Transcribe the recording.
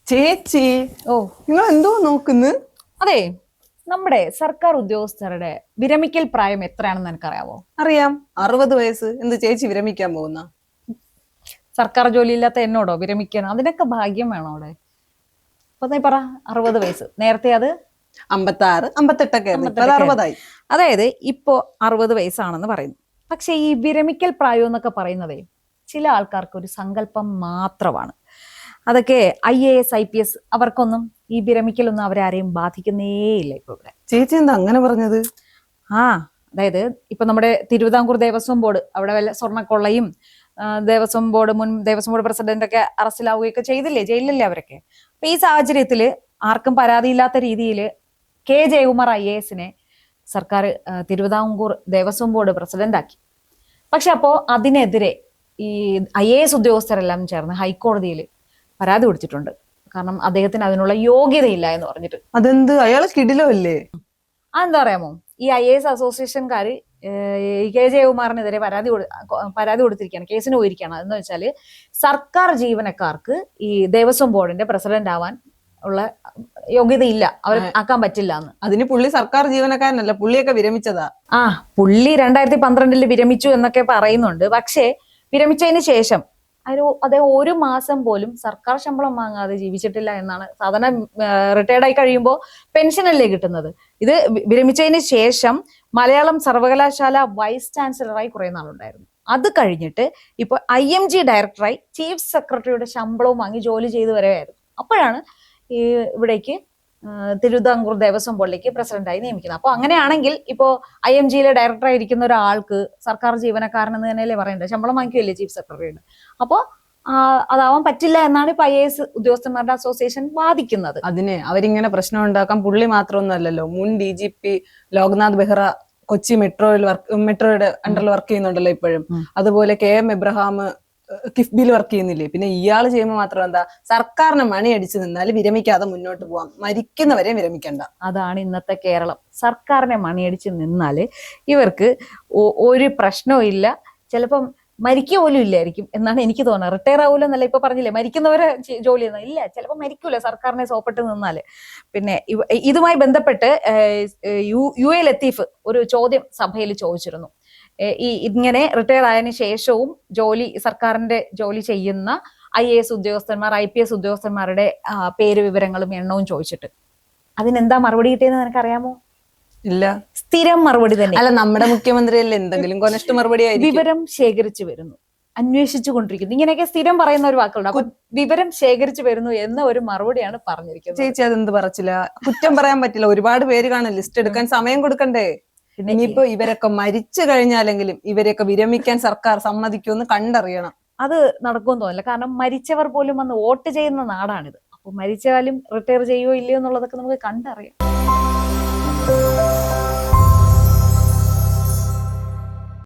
ചേച്ചി, ഓ നിങ്ങൾ എന്തോ നോക്കുന്നു? അതെ, നമ്മുടെ സർക്കാർ ഉദ്യോഗസ്ഥരുടെ വിരമിക്കൽ പ്രായം എത്രയാണെന്ന് എനിക്കറിയാവോ? അറിയാം, 60 വയസ്സ്. എന്ത് ചേച്ചി വിരമിക്കാൻ പോകുന്ന? സർക്കാർ ജോലിയില്ലാത്ത എന്നോടോ വിരമിക്കണം? അതിനൊക്കെ ഭാഗ്യം വേണോ അവിടെ? അപ്പൊ നീ പറ, 60 വയസ്സ്. നേരത്തെ അത് 56, 58 ഇപ്പൊ 60ആയി. അതായത് ഇപ്പോ 60 വയസ്സാണെന്ന് പറയുന്നു. പക്ഷെ ഈ വിരമിക്കൽ പ്രായം എന്നൊക്കെ പറയുന്നതേ ചില ആൾക്കാർക്ക് ഒരു സങ്കല്പം മാത്രമാണ്. അതൊക്കെ IAS IPS അവർക്കൊന്നും ഈ വിരമിക്കലൊന്നും അവരാരെയും ബാധിക്കുന്നേയില്ല ഇപ്പൊ ഇവിടെ. ചേച്ചി എന്താ അങ്ങനെ പറഞ്ഞത്? അതായത് ഇപ്പൊ നമ്മുടെ തിരുവിതാംകൂർ ദേവസ്വം ബോർഡ് അവിടെ വല്ല സ്വർണ്ണക്കൊള്ളയും മുൻ ദേവസ്വം ബോർഡ് പ്രസിഡന്റ് ഒക്കെ അറസ്റ്റിലാവുകയൊക്കെ ചെയ്തില്ലേ, ജയിലിലല്ലേ അവരൊക്കെ. അപ്പൊ ഈ സാഹചര്യത്തില് ആർക്കും പരാതിയില്ലാത്ത രീതിയിൽ ജയകുമാർ IAS സർക്കാർ തിരുവിതാംകൂർ ദേവസ്വം ബോർഡ് പ്രസിഡന്റ് ആക്കി. പക്ഷെ അപ്പോ അതിനെതിരെ ഈ IAS ഉദ്യോഗസ്ഥരെല്ലാം ചേർന്ന് ഹൈക്കോടതിയിൽ പരാതി കൊടുത്തിട്ടുണ്ട്. കാരണം അദ്ദേഹത്തിന് അതിനുള്ള യോഗ്യതയില്ല എന്ന് പറഞ്ഞിട്ട്. അതെന്ത്, അയാള് കിടിലോ അല്ലേ? അതെന്താ പറയാമോ, ഈ IAS അസോസിയേഷൻകാര് ജയകുമാറിനെതിരെ പരാതി കൊടുത്തിരിക്കുകയാണ്, കേസിന് പോയിരിക്കുകയാണ്. അതെന്ന് വെച്ചാല് സർക്കാർ ജീവനക്കാർക്ക് ഈ ദേവസ്വം ബോർഡിന്റെ പ്രസിഡന്റ് ആവാൻ ഉള്ള യോഗ്യതയില്ല, അവർ ആക്കാൻ പറ്റില്ല എന്ന്. അതിന് പുള്ളി സർക്കാർ ജീവനക്കാരനല്ല, പുള്ളിയൊക്കെ വിരമിച്ചതാ. പുള്ളി 2012 വിരമിച്ചു എന്നൊക്കെ പറയുന്നുണ്ട്. പക്ഷേ വിരമിച്ചതിന് ശേഷം അദ്ദേഹം 1 മാസം പോലും സർക്കാർ ശമ്പളം വാങ്ങാതെ ജീവിച്ചിട്ടില്ല എന്നാണ്. സാധാരണ റിട്ടയർഡ് ആയി കഴിയുമ്പോൾ പെൻഷനല്ലേ കിട്ടുന്നത്. ഇത് വിരമിച്ചതിന് ശേഷം മലയാളം സർവകലാശാല വൈസ് ചാൻസലറായി കുറെ നാളുണ്ടായിരുന്നു. അത് കഴിഞ്ഞിട്ട് ഇപ്പൊ IMG ഡയറക്ടറായി ചീഫ് സെക്രട്ടറിയുടെ ശമ്പളവും വാങ്ങി ജോലി ചെയ്തു വരെയായിരുന്നു. അപ്പോഴാണ് ഈ ഇവിടേക്ക് തിരുവിതാംകൂർ ദേവസ്വം ബോർഡിലേക്ക് പ്രസിഡന്റായി നിയമിക്കുന്നത്. അപ്പൊ അങ്ങനെയാണെങ്കിൽ ഇപ്പോ IMGയിലെ ഡയറക്ടറായി ഇരിക്കുന്ന ഒരാൾക്ക് സർക്കാർ ജീവനക്കാരൻ എന്ന് തന്നെയല്ലേ പറയേണ്ടത്, ശമ്പളം വാങ്ങിക്കുകയല്ലേ ചീഫ് സെക്രട്ടറിയുടെ. അപ്പോൾ അതാവാൻ പറ്റില്ല എന്നാണ് ഇപ്പൊ IAS ഉദ്യോഗസ്ഥന്മാരുടെ അസോസിയേഷൻ വാദിക്കുന്നത്. അതിനെ അവരിങ്ങനെ പ്രശ്നം ഉണ്ടാക്കാൻ പുള്ളി മാത്രമൊന്നും അല്ലല്ലോ, മുൻ DGP ലോക്നാഥ് ബെഹ്റ കൊച്ചി മെട്രോയുടെ അണ്ടറിൽ വർക്ക് ചെയ്യുന്നുണ്ടല്ലോ ഇപ്പോഴും. അതുപോലെ KM എബ്രഹാം കിഫ്ബിയിൽ വർക്ക് ചെയ്യുന്നില്ലേ. പിന്നെ ഇയാള് ചെയ്യുമ്പോൾ മാത്രം എന്താ, സർക്കാരിന് മണി അടിച്ചു നിന്നാൽ വിരമിക്കാതെ മുന്നോട്ട് പോവാം, മരിക്കുന്നവരെ വിരമിക്കണ്ട. അതാണ് ഇന്നത്തെ കേരളം. സർക്കാരിനെ മണിയടിച്ച് നിന്നാല് ഇവർക്ക് ഒരു പ്രശ്നവും ഇല്ല, ചിലപ്പം മരിക്കുക പോലും ഇല്ലായിരിക്കും എന്നാണ് എനിക്ക് തോന്നുന്നത്. റിട്ടയർ ആവൂല എന്നല്ല, ഇപ്പൊ പറഞ്ഞില്ലേ മരിക്കുന്നവരെ ജോലി ഇല്ല, ചിലപ്പോൾ മരിക്കൂല സർക്കാരിനെ സോപ്പിട്ട് നിന്നാല്. പിന്നെ ഇതുമായി ബന്ധപ്പെട്ട് UA ലത്തീഫ് ഒരു ചോദ്യം സഭയിൽ ചോദിച്ചിരുന്നു. ഇങ്ങനെ റിട്ടയർ ആയതിനു ശേഷവും സർക്കാരിന്റെ ജോലി ചെയ്യുന്ന IAS ഉദ്യോഗസ്ഥന്മാർ IPS ഉദ്യോഗസ്ഥന്മാരുടെ പേര് വിവരങ്ങളും എണ്ണവും ചോദിച്ചിട്ട് അതിനെന്താ മറുപടി കിട്ടിയെന്ന് നിനക്കറിയാമോ? ഇല്ല. സ്ഥിരം മറുപടി തന്നെ. അല്ല, നമ്മുടെ മുഖ്യമന്ത്രിയല്ലേ, എന്തെങ്കിലും കൊനഷ്ട മറുപടി ആയിരിക്കും. വിവരം ശേഖരിച്ചു വരുന്നു, അന്വേഷിച്ചു കൊണ്ടിരിക്കുന്നു, ഇങ്ങനെയൊക്കെ സ്ഥിരം പറയുന്ന ഒരു വാക്കുണ്ട്. അപ്പൊ വിവരം ശേഖരിച്ചു വരുന്നു എന്ന ഒരു മറുപടിയാണ് പറഞ്ഞിരിക്കുന്നത്. ചേച്ചി അതെന്ത് പറച്ചില്ല, കുറ്റം പറയാൻ പറ്റില്ല. ഒരുപാട് പേര് കാണും, ലിസ്റ്റ് എടുക്കാൻ സമയം കൊടുക്കണ്ടേ. ഇനിയിപ്പോ ഇവരൊക്കെ മരിച്ചു കഴിഞ്ഞാലെങ്കിലും ഇവരെയൊക്കെ വിരമിക്കാൻ സർക്കാർ സമ്മതിക്കുമെന്ന് കണ്ടറിയണം. അത് നടക്കുമെന്ന് തോന്നില്ല. കാരണം മരിച്ചവർ പോലും വന്ന് വോട്ട് ചെയ്യുന്ന നാടാണിത്. അപ്പൊ മരിച്ചാലും റിട്ടയർ ചെയ്യുമോ ഇല്ലയോ എന്നുള്ളതൊക്കെ നമുക്ക് കണ്ടറിയാം.